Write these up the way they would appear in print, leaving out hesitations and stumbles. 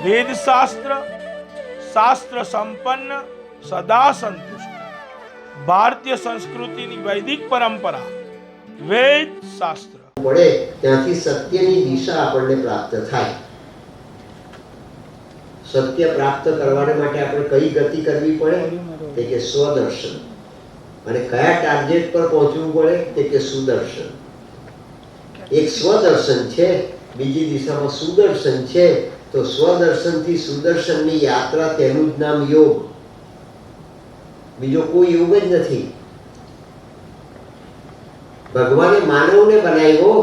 વેદ શાસ્ત્ર શાસ્ત્ર સંપન્ન સદા સંતુષ્ટ ભારતીય સંસ્કૃતિની વૈદિક પરંપરા વેદ શાસ્ત્ર પડે ત્યાંથી સત્યની દિશા આપણને પ્રાપ્ત થાય. સત્ય પ્રાપ્ત કરવા માટે આપણે કઈ ગતિ કરવી પડે કે સ્વદર્શન. અને કયા ટાર્ગેટ પર પહોંચવું પડે કે સુદર્શન. એક સ્વદર્શન છે, બીજી દિશામાં સુદર્શન છે. તો સ્વદર્શન થી સુદર્શનની યાત્રા, તેનું જ નામ યોગ. બીજો કોઈ યોગ જ નથી. ભગવાને માનવને બનાવ્યો,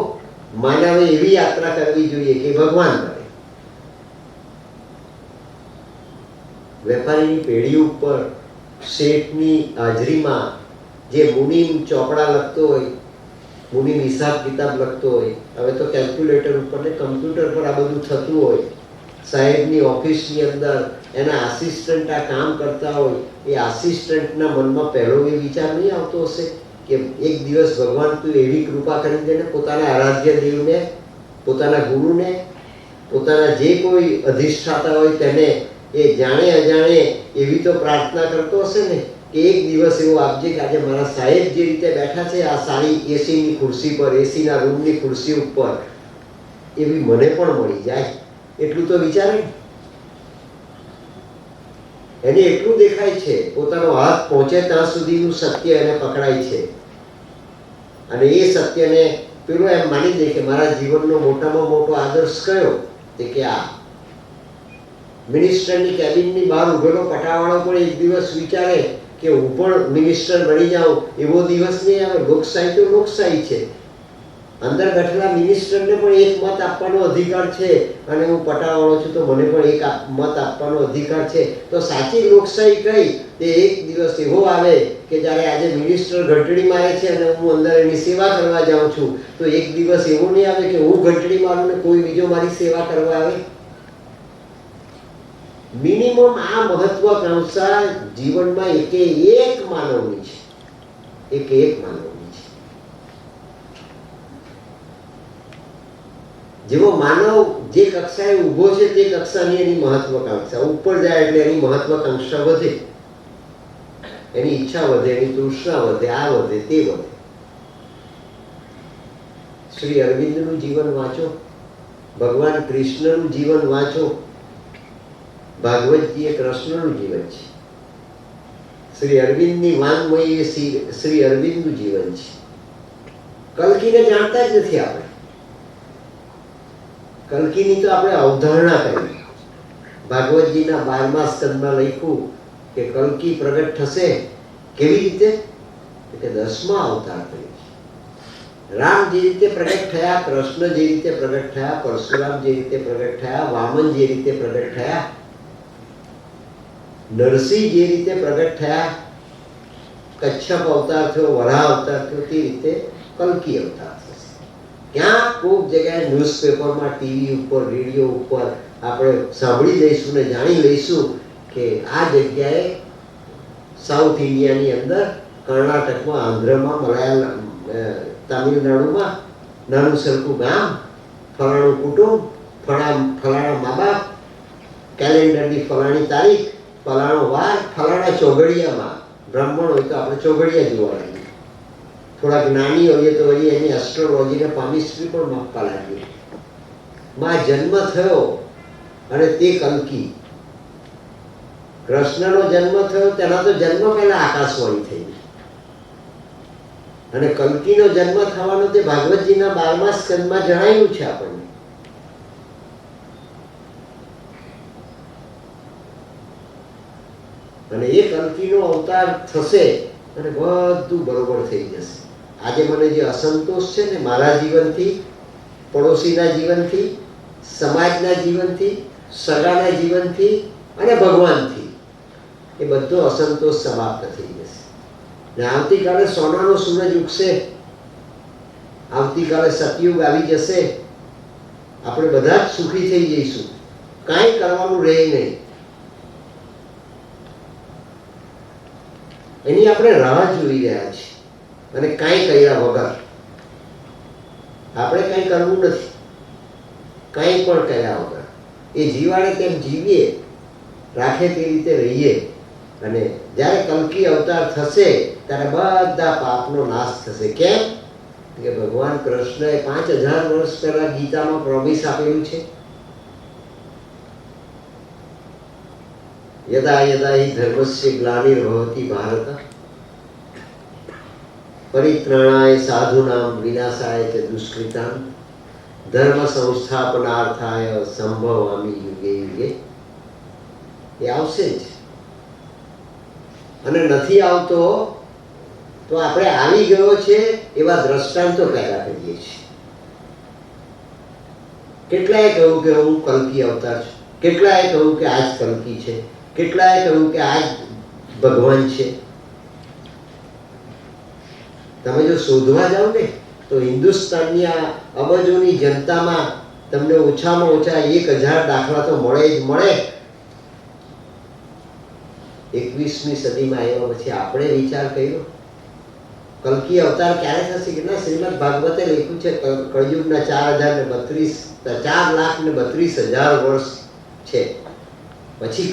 માનવે એવી યાત્રા કરવી જોઈએ કે ભગવાન બને. વેપારીની પેઢી ઉપર શેઠની હાજરીમાં જે મુનિમ ચોપડા લખતો હોય, મુનિમ હિસાબ કિતાબ લખતો હોય, હવે તો કેલ્ક્યુલેટર ઉપર ને કમ્પ્યુટર પર આ બધું થતું હોય, સાહેબની ઓફિસની અંદર એના આસિસ્ટન્ટ આ કામ કરતા હોય, એ આસિસ્ટન્ટના મનમાં પહેલો એ વિચાર નહીં આવતો હશે કે એક દિવસ ભગવાન તું એવી કૃપા કરી દે ને પોતાના આરાધ્ય દેવને, પોતાના ગુરુને, પોતાના જે કોઈ અધિષ્ઠાતા હોય તેને એ જાણે અજાણે એવી તો પ્રાર્થના કરતો હશે ને કે એક દિવસ એવો આપજે કે આજે મારા સાહેબ જે રીતે બેઠા છે આ સારી એસીની ખુરશી પર, એસીના રૂમની ખુરશી ઉપર, એવી મને પણ મળી જાય. એટલું તો વિચારે. એને એટલું દેખાય છે, પોતાનો હાથ પહોંચે ત્યાં સુધીનું સત્ય એને પકડાય છે. અને એ સત્યને પેલો એમ માની દે કે મારા જીવનનો મોટામાં મોટો આદર્શ કયો કે આ મિનિસ્ટરની કેબિનની બહાર ઉભેલો પટાવાળો પણ એક દિવસ વિચારે કે હું પણ મિનિસ્ટર બની જાઉં. એવો દિવસ નહીં આવે. લોકશાહી તો લોકશાહી છે. અંદર બેઠેલા મિનિસ્ટરને પણ એક મત આપવાનો અધિકાર છે અને હું પટાવાળો છું તો મને પણ એક મત આપવાનો અધિકાર છે. તો સાચી લોકશાહી કઈ? તે એક દિવસ એવો આવે કે જ્યારે આજે મિનિસ્ટર ઘંટડી મારે છે અને હું અંદર એની સેવા કરવા જાઉં છું, તો એક દિવસ એવો નહીં આવે કે હું ઘંટડી મારું ને કોઈ બીજો મારી સેવા કરવા આવે. મિનિમમ આ મહત્વાકાંક્ષા જીવનમાં એકે એક માનવની છે. એકે એક માનવની છે. જેવો માનવ જે કક્ષાએ ઊભો છે તે કક્ષાની એની મહત્વાકાંક્ષા, ઉપર જાય એટલે એની મહત્વાકાંક્ષા વધે, એની ઈચ્છા વધે, એની તૃષ્ણા વધે, આ વધે તે વધે. શ્રી અરવિંદનું જીવન વાંચો, ભગવાન કૃષ્ણનું જીવન વાંચો, ભાગવતજી એ કૃષ્ણનું જીવન છે. શ્રી અરવિંદની વાંગમયી એ શ્રી અરવિંદનું જીવન છે. કલ્કીને જાણતા જ નથી આપણે. કલ્કીની તો આપણે અવધારણા કરી. ભાગવતજીના 12મા સ્કંદમાં લખ્યું કે કલ્કી પ્રગટ થશે કેવી રીતે કે 10મા અવતાર કરી. રામ જે રીતે પ્રગટ થયા, કૃષ્ણ જે રીતે પ્રગટ થયા, પરશુરામ જે રીતે પ્રગટ થયા, વામન જે રીતે પ્રગટ થયા, નરસિંહ જે રીતે પ્રગટ થયા, કચ્છપ અવતાર થયો, વરાહ અવતાર થયો, તે રીતે કલ્કી અવતાર થશે. ક્યાંક કોઈક જગ્યાએ ન્યૂઝપેપરમાં, ટીવી ઉપર, રેડિયો ઉપર આપણે સાંભળી લઈશું ને જાણી લઈશું કે આ જગ્યાએ સાઉથ ઇન્ડિયાની અંદર, કર્ણાટકમાં, આંધ્રમાં, મલયાલમ, તામિલનાડુમાં નાનું સરખું ગામ, ફલાણું કુટુંબ, ફલાણા મા બાપ, કેલેન્ડરની ફલાણી તારીખ, ફલાણો વાર, ફલાણા ચોઘડિયામાં. બ્રાહ્મણ હોય તો આપણે ચોઘડિયા જોવા લાગીએ, થોડાક નાની હોઈએ તો વળી એની એસ્ટ્રોલોજીને પામિસ્ટ્રી પણ માપવા લાગીએ. માં જન્મ થયો અને તે કલ્કી. કૃષ્ણનો જન્મ થયો તેના તો જન્મ પહેલા આકાશવાણી થઈ, અને કલ્કીનો જન્મ થવાનો તે ભાગવતજીના 12મા સ્કંદમાં જણાવ્યું છે આપણને. અને એ કલ્કીનો અવતાર થશે અને બધું બરોબર થઈ જશે. આજે મને જે અસંતોષ છે ને મારા જીવનથી, પડોશીના જીવનથી, સમાજના જીવનથી, સગાના જીવનથી અને ભગવાનથી, એ બધો અસંતોષ સમાપ્ત થઈ જશે. ને આવતીકાલે સોનાનો સૂરજ ઉગશે, આવતીકાલે સતયુગ આવી જશે, આપણે બધા જ સુખી થઈ જઈશું, કાંઈ કરવાનું રહે નહીં. એની આપણે રાહ જોઈ રહ્યા છીએ અને કાંઈ કર્યા વગર. આપણે કાંઈ કરવું નથી, કાંઈ પણ કર્યા વગર. એ જીવાડે તેમ જીવીએ, રાખે તે રીતે રહીએ, અને જ્યારે કલ્કી અવતાર થશે ત્યારે બધા પાપનો નાશ થશે. કેમ કે ભગવાન કૃષ્ણએ 5000 વર્ષ પહેલા ગીતામાં પ્રોમિસ આપેલું છે, યદા યદા હિ ધર્મસ્ય ગ્લાનિર્ભવતિ ભારત પરિત્રાણાય સાધુનામ વિનાશાય ચ દુષ્કૃતામ ધર્મ સંસ્થાપનાર્થાય સંભવામિ યુગે યુગે. એ આવશે જ, અને નથી આવતો તો આપણે આવી ગયો છે એવા દ્રષ્ટાંતો પેદા કરીએ છીએ. કેટલાએ કહ્યું કે હું કલ્કી અવતાર છું, કેટલાએ કહ્યું કે આજ કલ્કી છે, કેટલાએ કહ્યું કે આજ ભગવાન છે. તમે જો શોધવા જાઓ ને તો હિન્દુસ્તાનની આ અબજોની જનતામાં તમને ઓછામાં ઓછા 1000 દાખલા તો મળે જ મળે. 21મી સદીમાં આવ્યા પછી આપણે વિચાર કર્યો કલ્કી અવતાર ક્યારે થશે? કે ના, શ્રીમદ ભાગવતે લખ્યું છે કળયુગના 4,32,000 વર્ષ છે, પછી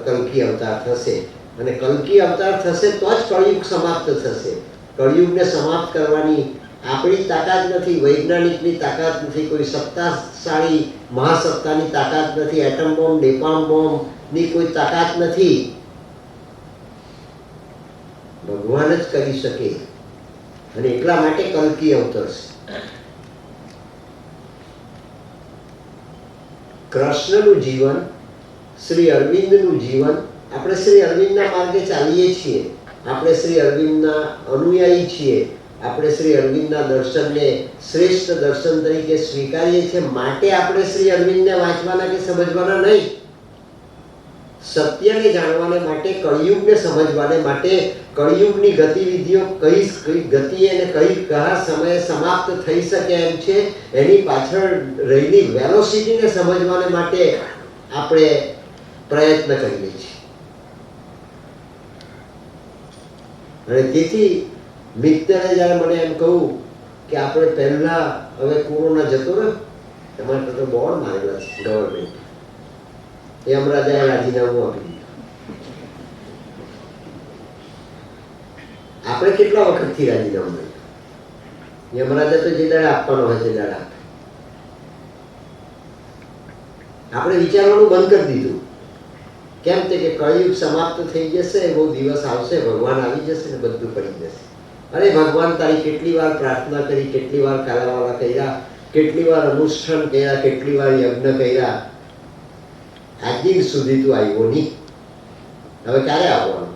કલ્કી અવતાર થશે. અને કલ્કી અવતાર થશે તો જ કળયુગ સમાપ્ત થશે. કળયુગને સમાપ્ત કરવાની આપણી તાકાત નથી, વૈજ્ઞાનિકની તાકાત નથી, કોઈ સત્તાશાળી મહાસત્તાની તાકાત નથી, એટમ બોમ્બ નેપામ બોમ્બની કોઈ તાકાત નથી. ભગવાન જ કરી શકે, અને એટલા માટે કલ્કી અવતરશે. કૃષ્ણનું જીવન, શ્રી અરવિંદનું જીવન, આપણે શ્રી અરવિંદના માર્ગે ચાલીએ છીએ, આપણે શ્રી અરવિંદના અનુયાયી છીએ, આપણે શ્રી અરવિંદના દર્શનને શ્રેષ્ઠ દર્શન તરીકે સ્વીકારીએ છીએ. માટે આપણે શ્રી અરવિંદને વાંચવાના કે સમજવાના નહીં. સત્યને જાણવાને માટે, કળિયુગને સમજવાને માટે, કળિયુગની ગતિવિધિઓ કઈ ગતિએ અને કયા સમયે સમાપ્ત થઈ શકે એમ છે, એની પાછળ રહેલી વેલોસિટીને સમજવાને માટે આપણે પ્રયત્ન કરીએ છીએ. અને તેથી મિત્તરે જ્યારે મને એમ કહું કે આપણે પહેલા હવે કોરોના જતો રહ્યો, તમારે તો બોર્ડ મારેલા છે ગવર્મેન્ટ, યમરાજાએ રાજીનામું આપી દીધું. આપણે કેટલા વખતથી રાજીનામું આપ્યું? યમરાજા તો જે દાડે આપવાનો હોય તે દાડે આપે. આપણે વિચારવાનું બંધ કરી દીધું. કેમ તે કે કળિયુગ સમાપ્ત થઈ જશે, એવો દિવસ આવશે, ભગવાન આવી જશે ને બધું પડી જશે. અરે ભગવાન, તારી કેટલી વાર પ્રાર્થના કરી, કેટલી વાર કાલાવાલા કર્યા, કેટલી વાર અનુષ્ઠાન કર્યા, કેટલી વાર યજ્ઞ કર્યા, આજ દિન સુધી તું આવ્યો નહીં. હવે ક્યારે આવવાનો?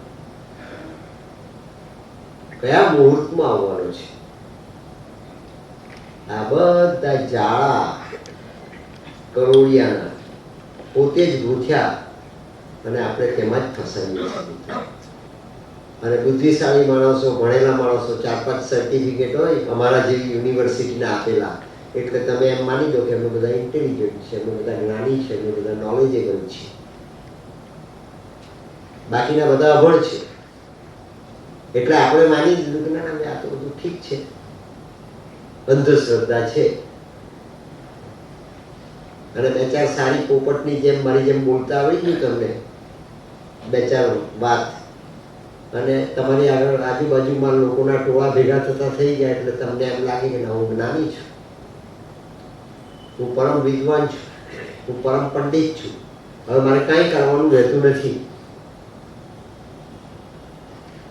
કયા મુહૂર્તમાં આવવાનો છે? આ બધા જાળા કરોડિયાના પોતે જ ગૂંથ્યા અને આપણે તેમાં જ ફસાવીએ છીએ. અને બુદ્ધિશાળી માણસો, ભણેલા માણસો, 4-5 સર્ટિફિકેટ હોય અમારા જેવી યુનિવર્સિટીના આપેલા, એટલે તમે એમ માની દો કે અમે બધા ઇન્ટેલિજન્ટ છે, અમે બધા જ્ઞાની છે, અમે બધા નોલેજેબલ છીએ. બાકીના બધા અભણ છે. એટલે આપણે માની દીધું કે ના, આ તો બધું ઠીક છે, અંધશ્રદ્ધા છે. અને 2-4 સારી પોપટની જેમ મારી જેમ બોલતા આવડી ગયું તમને, 2-4 વાત, અને તમારી આગળ આજુબાજુમાં લોકોના ટોળા ભેગા થતા થઈ ગયા એટલે તમને એમ લાગે કે ના, હું જ્ઞાની છું, હું પરમ વિદ્વાન છું, હું પરમ પંડિત છું, હવે મારે કાંઈ કરવાનું રહેતું નથી.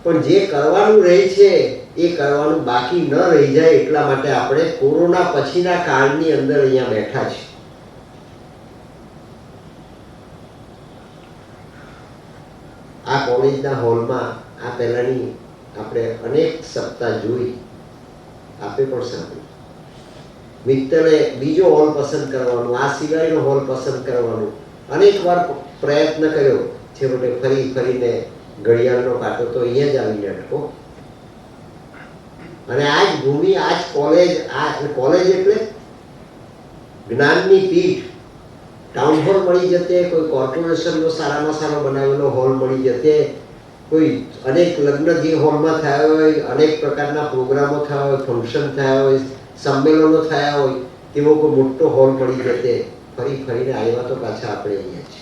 પણ જે કરવાનું રહે છે એ કરવાનું બાકી ન રહી જાય એટલા માટે આપણે કોરોના પછીના કાળની અંદર અહીંયા બેઠા છીએ. આ કોલેજના હોલમાં આ પહેલાની આપણે અનેક સપ્તાહ જોઈ, આપે પણ સાંભળી. મિત્તરે બીજો હોલ પસંદ કરવાનું, આ સિવાયનો હોલ પસંદ કરવાનું અનેક વાર પ્રયત્ન કર્યો. છેવટે ફરીને ઘડિયાળનો કાંટો તો અહીંયા જ આવીને અટકો. અને આ જ ભૂમિ, આ જ કોલેજ, આ કોલેજ એટલે જ્ઞાનની પીઠ. ટાઉન હોલ મળી જતે, કોઈ કોર્પોરેશનનો સારામાં સારો બનાવેલો હોલ મળી જતે, કોઈ અનેક લગ્ન જે હોલમાં થયા હોય, અનેક પ્રકારના પ્રોગ્રામો થયા હોય, ફંક્શન થયા હોય, સંમેલનો થયા હોય તેવો કોઈ મોટો હોલ મળી જતે, ફરી ફરીને આવ્યા તો પાછા આપણે અહીંયા છે.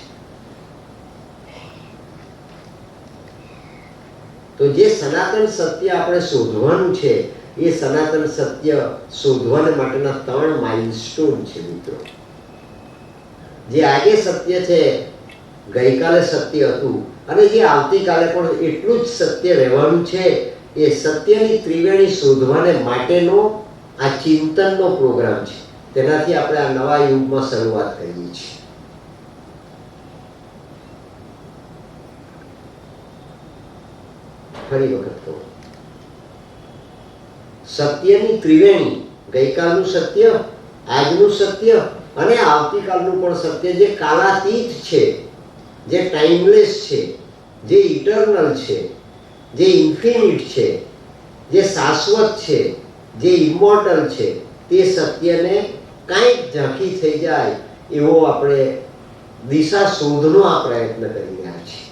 તો જે સનાતન સત્ય આપણે શોધવાનું છે, એ સનાતન સત્ય શોધવાને માટેના 3 માઇલસ્ટોન છે મિત્રો. જે આજે સત્ય છે, ગઈકાલે સત્ય હતું, અને જે આવતીકાલે પણ એટલું જ સત્ય રહેવાનું છે, એ સત્યની ત્રિવેણી શોધવાને માટેનો આ ચિંતનનો પ્રોગ્રામ છે. તેનાથી આપણે આ નવા યુગમાં શરૂઆત કરીએ છીએ. ફરી વખત કહું, સત્યની ત્રિવેણી, ગઈકાલનું સત્ય, આજનું સત્ય અને આવતીકાલનું પણ સત્ય, જે કાલાતીત છે, જે ટાઈમલેસ છે, જે ઇટર્નલ છે, જે ઇન્ફિનિટ છે, જે શાશ્વત છે, જે ઇમોર્ટલ છે, તે સત્યને કાંઈક ઝાંખી થઈ જાય એવો આપણે દિશા શોધનો આ પ્રયત્ન કરી રહ્યા છીએ.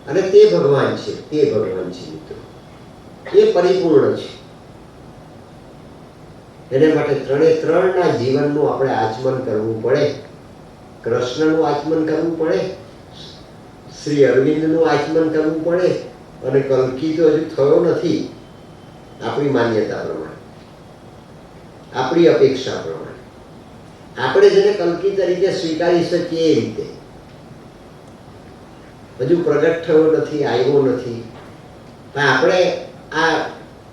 અને તે ભગવાન છે, તે ભગવાન છે મિત્રો, એ પરિપૂર્ણ છે. એને માટે 3 જીવનનું આપણે આચમન કરવું પડે. કૃષ્ણનું આચમન કરવું પડે, શ્રી અરવિંદનું આચમન કરવું પડે, અને કલ્કી તો હજુ થયો નથી. આપણી માન્યતા પ્રમાણે, આપણી અપેક્ષા પ્રમાણે આપણે જેને કલ્કી તરીકે સ્વીકારી શકીએ એ રીતે હજુ પ્રગટ થયો નથી, આવ્યો નથી. પણ આપણે આ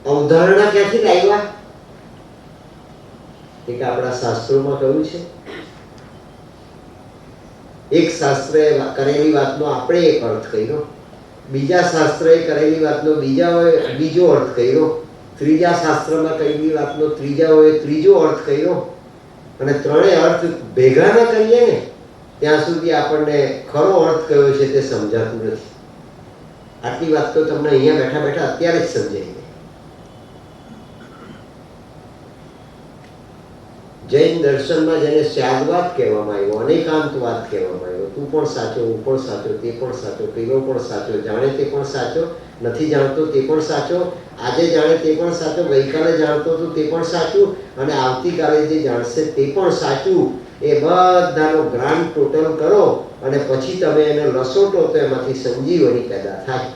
અવધારણા ક્યાંથી લાવ્યા? એક આપણા શાસ્ત્રોમાં કહ્યું છે. એક શાસ્ત્રએ કરેલી વાતનો આપણે એક અર્થ કર્યો, બીજા શાસ્ત્રએ કરેલી વાતનો બીજો અર્થ કર્યો, ત્રીજા શાસ્ત્રમાં કરેલી વાતનો ત્રીજાઓએ ત્રીજો અર્થ કર્યો, અને 3 અર્થ ભેગા ન કરીએ ને ત્યાં સુધી આપણને ખરો અર્થ કયો છે તે સમજાતું નથી. આટલી વાત તો તમને અહીંયા બેઠા બેઠા અત્યારે જ સમજાઈ ગઈ. જૈન દર્શનમાં જેને સ્યાદવાદ કહેવામાં આવ્યો, અનેકાંતવાદ કહેવામાં આવ્યો, તું પણ સાચો, હું પણ સાચો, તે પણ સાચો, પેલો પણ સાચો, જાણે તે પણ સાચો, નથી જાણતો તે પણ સાચો, આજે જાણે તે પણ સાચો, ગઈકાલે જાણતો હતો તે પણ સાચું, અને આવતીકાલે જે જાણશે તે પણ સાચું. એ બધાનો ગ્રાન્ડ ટોટલ કરો અને પછી તમે એને લસોટો તો એમાંથી સંજીવની પેદા થાય.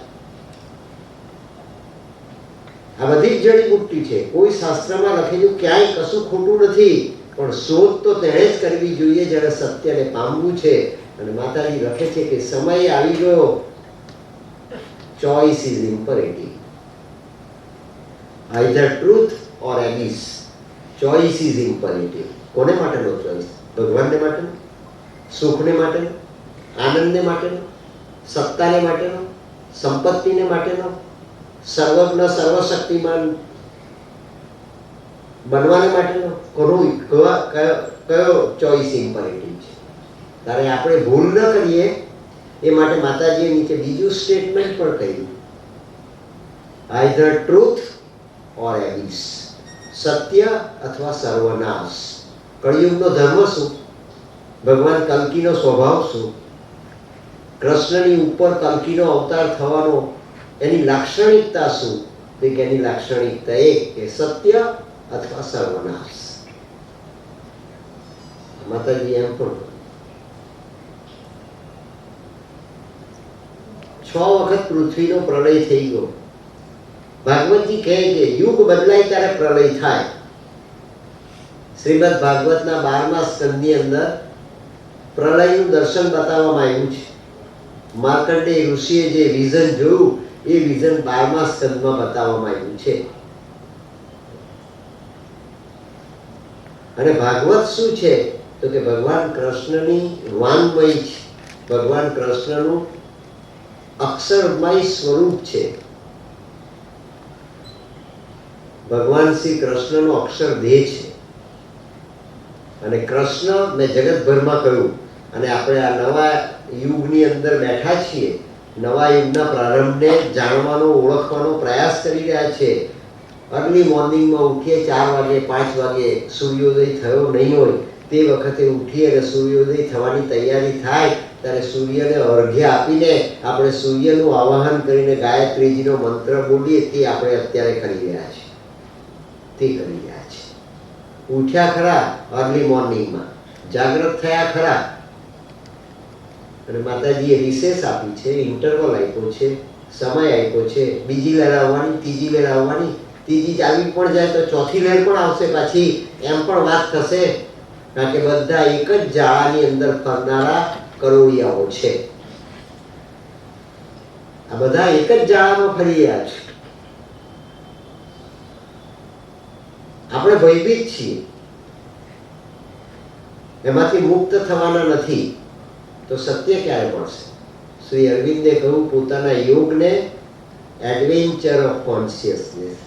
આ બધી જ જડીબુટ્ટી છે. કોઈ શાસ્ત્રમાં લખેલું ક્યાંય કશું ખોટું નથી, પણ શોધ તો તેણે જ કરવી જોઈએ જેને સત્યને પામવું છે. અને માતાજી લખે છે કે સમય આવી ગયો, choice is imperative, either truth or abyss. Choice is imperative. કોને માટેનો ચોઇસ? ભગવાનને માટેનો, સુખને માટેનો, આનંદને માટેનો, સત્તાને માટેનો, સંપત્તિને માટેનો, સર્વજ્ઞ સર્વશક્તિમાન બનવાને માટેનો? કયો ચોઇસ ઇમ્પરેટિવ છે? ત્યારે આપણે ભૂલ ન કરીએ એ માટે માતાજીએ નીચે બીજું સ્ટેટમેન્ટ પણ કહ્યું, આઇધર ટ્રુથ ઓર એબિસ. સત્ય અથવા સર્વનાશ. કળિયુગનો ધર્મ શું? ભગવાન કલ્કીનો સ્વભાવ શું? કૃષ્ણની ઉપર કલ્કીનો અવતાર થવાનો એની લાક્ષણિકતા શું? તો એની લાક્ષણિકતા એક કે સત્ય અથવા સર્વનાશ. માતાજી એમ પણ 6 વખત પૃથ્વીનો પ્રલય થઈ ગયો. ભાગવતજી કહે કે યુગ બદલાય ત્યારે પ્રલય થાય. શ્રીમદ ભાગવતના 12મા સ્કંદની અંદર પ્રલયનું દર્શન બતાવવામાં આવ્યું છે. માર્કંડેય ઋષિએ જે વિઝન જોયું એ વિઝન 12મા સ્કંદમાં બતાવવામાં આવ્યું છે. અને ભાગવત શું છે? તો કે ભગવાન કૃષ્ણની વાંગમય છે. ભગવાન કૃષ્ણનું અક્ષરમય સ્વરૂપ છે. ભગવાન શ્રી કૃષ્ણનો અક્ષર દેહ છે. અને કૃષ્ણ મેં જગતભરમાં કહ્યું, અને આપણે આ નવા યુગની અંદર બેઠા છીએ. નવા યુગના પ્રારંભને જાણવાનો, ઓળખવાનો પ્રયાસ કરી રહ્યા છે. અર્લી મોર્નિંગમાં ઉઠીએ 4 વાગે 5 વાગે સૂર્યોદય થયો નહીં હોય તે વખતે ઉઠીએ અને સૂર્યોદય થવાની તૈયારી થાય ત્યારે સૂર્યને અર્ઘ્ય આપીને આપણે સૂર્યનું આવાહન કરીને ગાયત્રીજીનો મંત્ર બોલીએ તે આપણે અત્યારે કરી રહ્યા છીએ. તે કરી રહ્યા છીએ. ઉઠ્યા ખરા અર્લી મોર્નિંગમાં, જાગૃત થયા ખરા, અને માતાજીએ રિસેસ આપી છે, ઇન્ટરવલ આપ્યો છે, સમય આપ્યો છે, બીજી લહેર આવવાની, ત્રીજી લહેર આવવાની, ત્રીજી ચાલી પણ જાય તો ચોથી લહેર પણ આવશે પાછી, એમ પણ વાત થશે, કારણ કે બધા એક જ જાળાની અંદર ફરનારા કરોળિયાઓ છે. આ બધા એક જ જાળામાં ફરી રહ્યા છે. આપણે ભયભીત છીએ, એમાંથી મુક્ત થવાના નથી, તો સત્ય ક્યારે મળશે? શ્રી અરવિંદે કહ્યું પોતાના યોગને એડવેન્ચર ઓફ કોન્શિયસનેસ.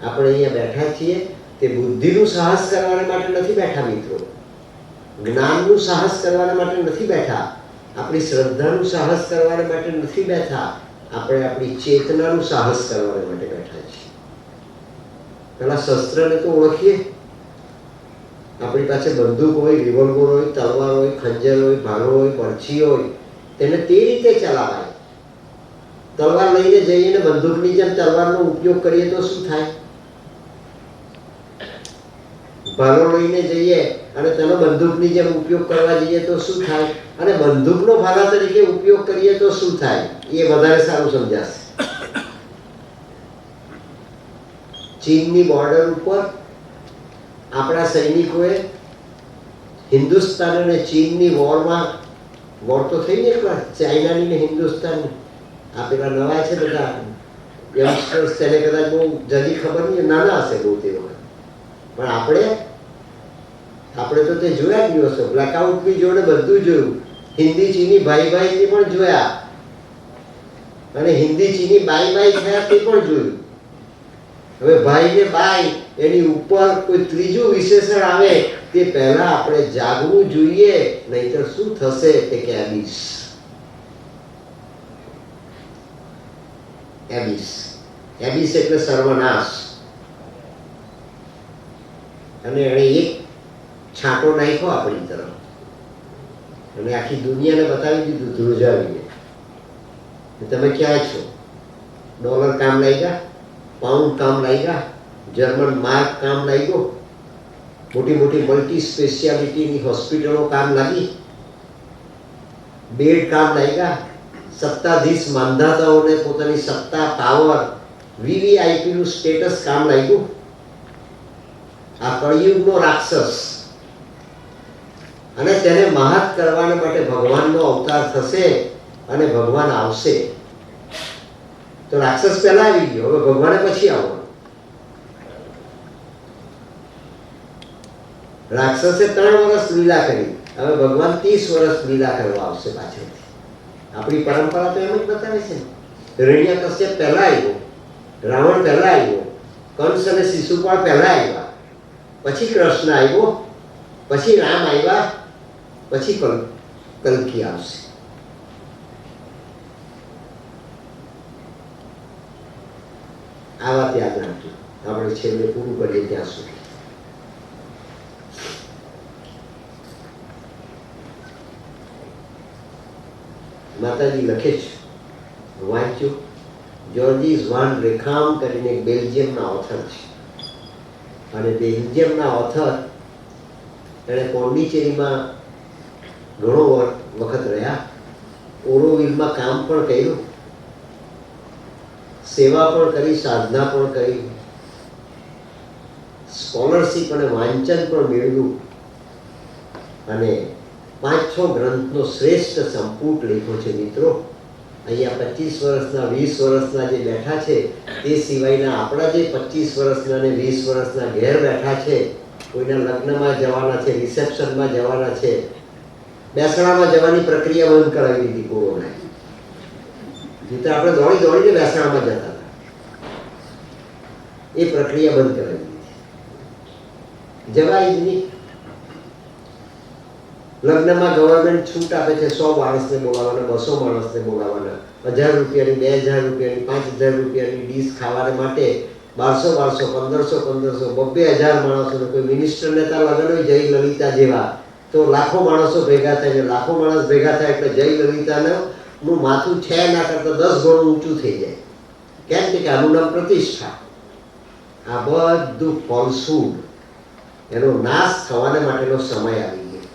આપણે અહીંયા બેઠા છીએ તે બુદ્ધિનું સાહસ કરવા માટે નથી બેઠા મિત્રો, જ્ઞાનનું સાહસ કરવા માટે નથી બેઠા, આપણી શ્રદ્ધાનું સાહસ કરવા માટે નથી બેઠા, આપણે આપણી ચેતનાનું સાહસ કરવા માટે બેઠા છીએ. પેલા શસ્ત્રને તો ઓળખીએ. આપણી પાસે બંદૂક હોય, રિવોલ્વર હોય, તલવાર હોય, ખંજર હોય, ભાલો હોય, પરછી હોય, તેને તે રીતે ચલાવાય. તલવાર લઈને જઈએ ને બંદૂકની જેમ તલવારનો ઉપયોગ કરીએ તો શું થાય? ભાલો લઈને જઈએ અને તેનો બંદૂકની જેમ ઉપયોગ કરવા જઈએ તો શું થાય? અને બંદૂકનો ભાલા તરીકે ઉપયોગ કરીએ તો શું થાય? એ વધારે સારું સમજાશે. ચીનની બોર્ડર ઉપર આપણા સૈનિકોએ હિન્દુસ્તાન અને ચીનની વોરમાં, વોર તો થઈ ને એકવાર ચાઇનાની ને હિન્દુસ્તાનની, આ પેલા નવા છે બધા યંગસ્ટર્સ, તેને કદાચ બહુ જલ્દી ખબર નહીં, નાના હશે બહુ તે વખત, પણ આપણે તો તે જોયા દિવસો, બ્લેકઆઉટ બી જોડે બધું જોયું, હિન્દી ચીની ભાઈ ભાઈ પણ જોયા, અને હિન્દી ચીની બાઈ બાઈ થયા તે પણ જોયું. હવે ભાઈ ને બાઈ એની ઉપર કોઈ ત્રીજું વિશેષણ આવે તે પહેલા આપણે જાગવું જોઈએ, નહીતર શું થશે તે કે એબિસ. એબિસ, એબિસ એટલે સર્વનાશ. અને એણે એક છાંટો નાખ્યો આપણી તરફ અને આખી દુનિયાને બતાવી દીધું ધ્રુજાવીને, તમે ક્યાં છો? ડોલર કામ લાગ્યા, પાઉન્ડ કામ લાગ્યા, જર્મન માર્ક કામ લાગ્યો, મોટી મોટી મલ્ટી સ્પેશિયાલિટીની હોસ્પિટલો કામ લાગી, બેડ કામ લાગ્યા, સત્તાધીશ માંધાતાઓને પોતાની સત્તા, પાવર, વીવીઆઈપીનું સ્ટેટસ કામ લાગ્યું. આ કળિયુગનો રાક્ષસ, અને તેને મહાત કરવા માટે ભગવાનનો અવતાર થશે અને ભગવાન આવશે. તો રાક્ષસ પહેલા આવી ગયો, હવે ભગવાને પછી આવવાનું. રાક્ષસે 3 વર્ષ લીલા કરી, હવે ભગવાન 30 વર્ષ લીલા કરવા આવશે પાછળથી. આપણી પરંપરા તો એમ જ બતાવે છે. હિરણ્યકશ્યપ પહેલા આવ્યો, રાવણ પહેલા આવ્યો, કંસ અને શિશુપાળ પહેલા આવ્યા, પછી કૃષ્ણ આવ્યો, પછી રામ આવ્યા, પછી કલ્કી આવશે. આ વાત યાદ રાખજો, આપણે છેલ્લે પૂરું કરીએ ત્યાં સુધી. માતાજી લખે છે, વાંચ્યું, જ્યોર્જીસ વાન રેખામ કરીને એક બેલ્જિયમના ઓથર છે, અને બેલ્જિયમના ઓથર એણે પોંડિચેરીમાં ઘણો વખત રહ્યા, ઓરોવિલમાં કામ પણ કર્યું, સેવા પણ કરી, સાધના પણ કરી, સ્કોલરશીપ અને વાંચન પણ મેળવ્યું, અને 5-6 ગ્રંથનો શ્રેષ્ઠ સંપુટ લખ્યો છે મિત્રો. અહીંયા 25 વર્ષના 20 વર્ષના જે બેઠા છે તે સિવાયના આપણા જે 25 વર્ષના અને 20 વર્ષના ઘેર બેઠા છે, કોઈના લગ્નમાં જવાના છે, રિસેપ્શનમાં જવાના છે, બેસણામાં જવાની પ્રક્રિયા બંધ કરાવી દીધી કોરોનાએ. જીતે આપણે દોડી દોડીને બેસણામાં જતા હતા, એ પ્રક્રિયા બંધ કરાવી દીધી. જવાય જ નહીં. લગ્નમાં ગવર્મેન્ટ છૂટ આપે છે, 100 માણસને બોલાવવાના, 200 માણસને બોલાવવાના, 1000 રૂપિયાની, 2000 રૂપિયાની, 5000 રૂપિયાની ડીશ ખાવાને માટે 1200, 1500, 2000 માણસોને, કોઈ મિનિસ્ટરને ત્યાં લગ્ન હોય જય લલિતા જેવા, તો લાખો માણસો ભેગા થાય છે. લાખો માણસ ભેગા થાય એટલે જય લલિતાનું માથું છે ના કરતા 10 ગણું ઊંચું થઈ જાય. કેમ કે આનું નામ પ્રતિષ્ઠા. આ બધું ફોલ્સહુડ, એનો નાશ થવાને માટેનો સમય આવી ગયો.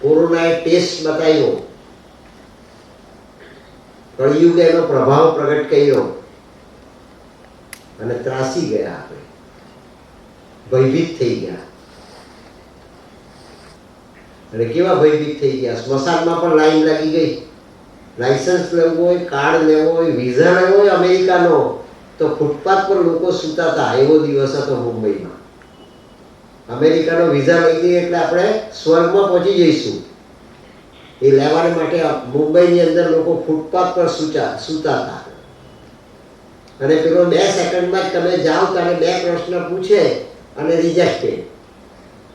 કોરોનાએ ટેસ્ટ બતાવ્યો, કળિયુગે એનો પ્રભાવ પ્રગટ કર્યો અને ત્રાસી ગયા, આપણે ભયભીત થઈ ગયા. અને કેવા ભયભીત થઈ ગયા, સ્મશાનમાં પણ લાઈન લાગી ગઈ. લાયસન્સ લેવું હોય, કાર્ડ લેવો હોય, વિઝા લેવો હોય અમેરિકાનો, તો ફૂટપાથ પર લોકો સૂતા હતા. એવો દિવસ હતો મુંબઈમાં. અમેરિકાનો વિઝા લઈ લઈએ એટલે આપણે સ્વર્ગમાં પહોંચી જઈશું. એ લેવાને માટે મુંબઈની અંદર લોકો ફૂટપાથ પર સૂતા હતા. અને પેલો 2 સેકન્ડમાં જ તમે જાઓ ત્યારે 2 પ્રશ્ન પૂછે અને રિજેક્ટેડ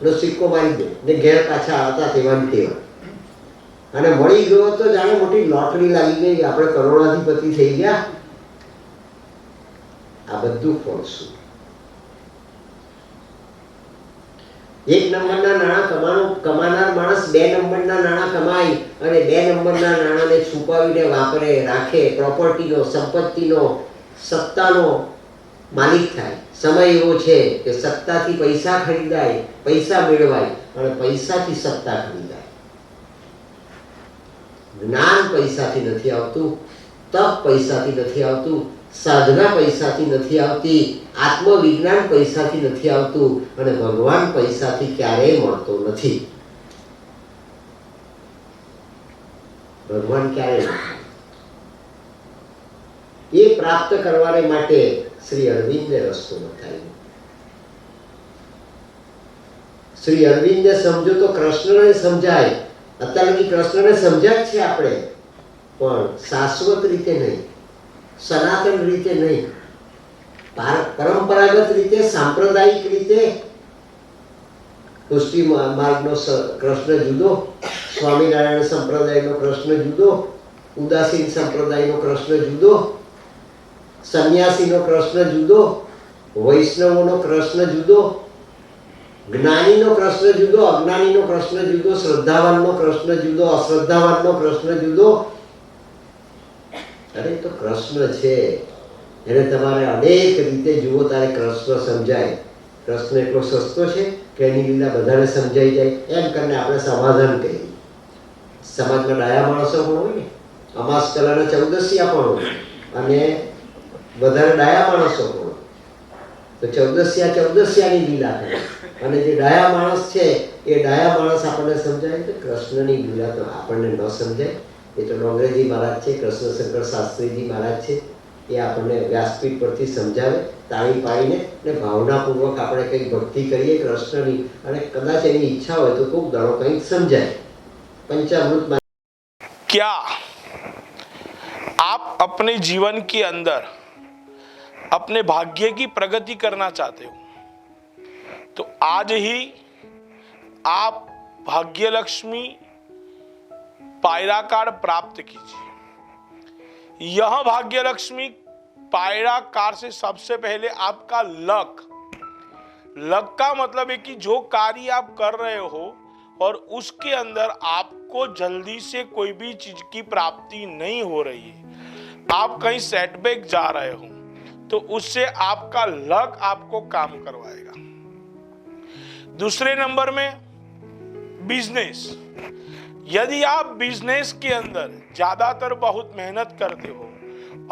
નો સિક્કો મારી દે ને ઘેર પાછા આવતા તેવાની તેવા. અને મળી ગયો તો જાણે મોટી લોટરી લાગી ગઈ, આપણે કરોડાધિપતિ થઈ ગયા. આ બધું ફોડશું. 1 નંબરના નાણાં કમાનાર માણસ 2 નંબરના નાણાં કમાય અને 2 નંબરના નાણાંને છુપાવીને વાપરે, રાખે, પ્રોપર્ટીનો, સંપત્તિનો, સત્તાનો માલિક થાય. સમય એવો છે કે સત્તાથી પૈસા ખરીદાય, પૈસા મેળવાય અને પૈસાથી સત્તા ખરીદાય. જ્ઞાન પૈસાથી નથી આવતું, તપ પૈસાથી નથી આવતું, સાધના પૈસાથી નથી આવતી, આત્મવિજ્ઞાન પૈસાથી નથી આવતું અને ભગવાન પૈસાથી ક્યારેય મળતો નથી. ભગવાન ક્યારેય નથી. એ પ્રાપ્ત કરવાને માટે શ્રી અરવિંદે રસ્તો બતાવ્યો. શ્રી અરવિંદને સમજો તો કૃષ્ણને સમજાય. અત્યાર લગી કૃષ્ણને સમજ્યા જ છે આપણે, પણ શાશ્વત રીતે નહીં, સનાતન રીતે નહીં, પરંપરાગત રીતે, સાંપ્રદાયિક રીતે. પુષ્ટિ માર્ગનો કૃષ્ણ જુદો, સ્વામિનારાયણ સંપ્રદાયનો કૃષ્ણ જુદો, ઉદાસીન સંપ્રદાયનો કૃષ્ણ જુદો, સંન્યાસીનો કૃષ્ણ જુદો, વૈષ્ણવોનો કૃષ્ણ જુદો, જ્ઞાનીનો કૃષ્ણ જુદો, અજ્ઞાનીનો કૃષ્ણ જુદો, શ્રદ્ધાવાનનો કૃષ્ણ જુદો, અશ્રદ્ધાવાનનો કૃષ્ણ જુદો. અરે તો કૃષ્ણ છે, એને તમારે અનેક રીતે જુઓ તારે કૃષ્ણ સમજાય. કૃષ્ણ એટલો સસ્તો છે કે એની લીલા બધાને સમજાઈ જાય એમ કરીને આપણે સમાધાન કરીએ. સમાજમાં ડાયા માણસો પણ હોય ને, અમાસ કલાના 14 પણ હોય અને વધારે ડાયા માણસો પણ હોય. તો 14ની લીલા થાય અને જે ડાયા માણસ છે એ ડાયા માણસ આપણને સમજાય. તો કૃષ્ણની લીલા તો આપણને ન સમજાય. એ તો ડોંગરેજી મહારાજ છે, કૃષ્ણશંકર શાસ્ત્રીજી મહારાજ છે, એ આપણને વ્યાસપીઠ પરથી સમજાવે તાળી પાડીને. ને ભાવનાપૂર્વક આપણે કંઈક ભક્તિ કરીએ કૃષ્ણની અને કદાચ એની ઈચ્છા હોય તો કોઈક દાડો કંઈક સમજાય. पंचामृत। क्या आप अपने जीवन के अंदर अपने भाग्य की प्रगति करना चाहते हो तो आज ही आप भाग्य लक्ष्मी पायरा कार्ड प्राप्त कीजिए। यह भाग्य लक्ष्मी पायरा कार्ड से सबसे पहले आपका लक का मतलब है कि जो कार्य आप कर रहे हो और उसके अंदर आपको जल्दी से कोई भी चीज की प्राप्ति नहीं हो रही है, आप कहीं सेटबैक जा रहे हो तो उससे आपका लक आपको काम करवाएगा। दूसरे नंबर में बिजनेस। यदि आप बिजनेस के अंदर ज्यादातर बहुत मेहनत करते हो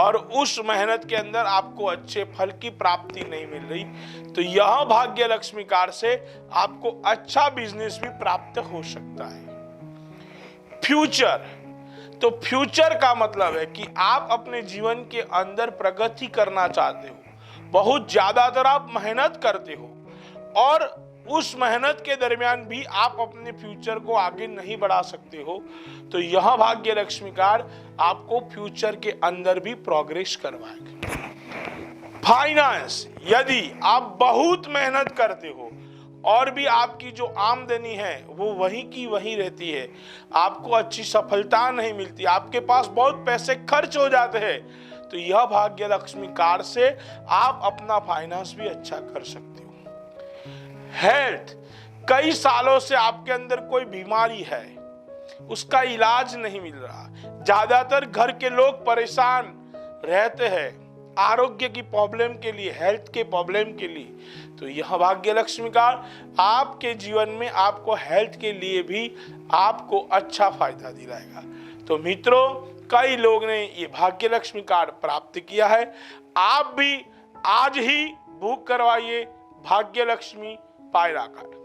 और उस मेहनत के अंदर आपको अच्छे फल की प्राप्ति नहीं मिल रही तो यह भाग्य लक्ष्मी कार्ड से आपको अच्छा बिजनेस भी प्राप्त हो सकता है। फ्यूचर, तो फ्यूचर का मतलब है कि आप अपने जीवन के अंदर प्रगति करना चाहते हो, बहुत ज्यादातर आप मेहनत करते हो और उस मेहनत के दरमियान भी आप अपने फ्यूचर को आगे नहीं बढ़ा सकते हो तो यह भाग्य लक्ष्मी कार्ड आपको फ्यूचर के अंदर भी प्रोग्रेस करवाएगा। फाइनेंस, यदि आप बहुत मेहनत करते हो और भी आपकी जो आमदनी है वो वही की वही रहती है, आपको अच्छी सफलता नहीं मिलती, आपके पास बहुत पैसे खर्च हो जाते हैं तो यह भाग्य लक्ष्मी कार्ड से आप अपना फाइनेंस भी अच्छा कर सकते हो। हेल्थ, कई सालों से आपके अंदर कोई बीमारी है, उसका इलाज नहीं मिल रहा, ज्यादातर घर के लोग परेशान रहते हैं, आरोग्य की प्रॉब्लम के लिए, हेल्थ के प्रॉब्लम के लिए, तो यह भाग्य लक्ष्मी कार्ड आपके जीवन में आपको हेल्थ के लिए भी आपको अच्छा फायदा दिलाएगा। तो मित्रों, कई लोग ने ये भाग्य लक्ष्मी कार्ड प्राप्त किया है। आप भी आज ही बुक करवाइए भाग्य लक्ष्मी पायरा कार्ड।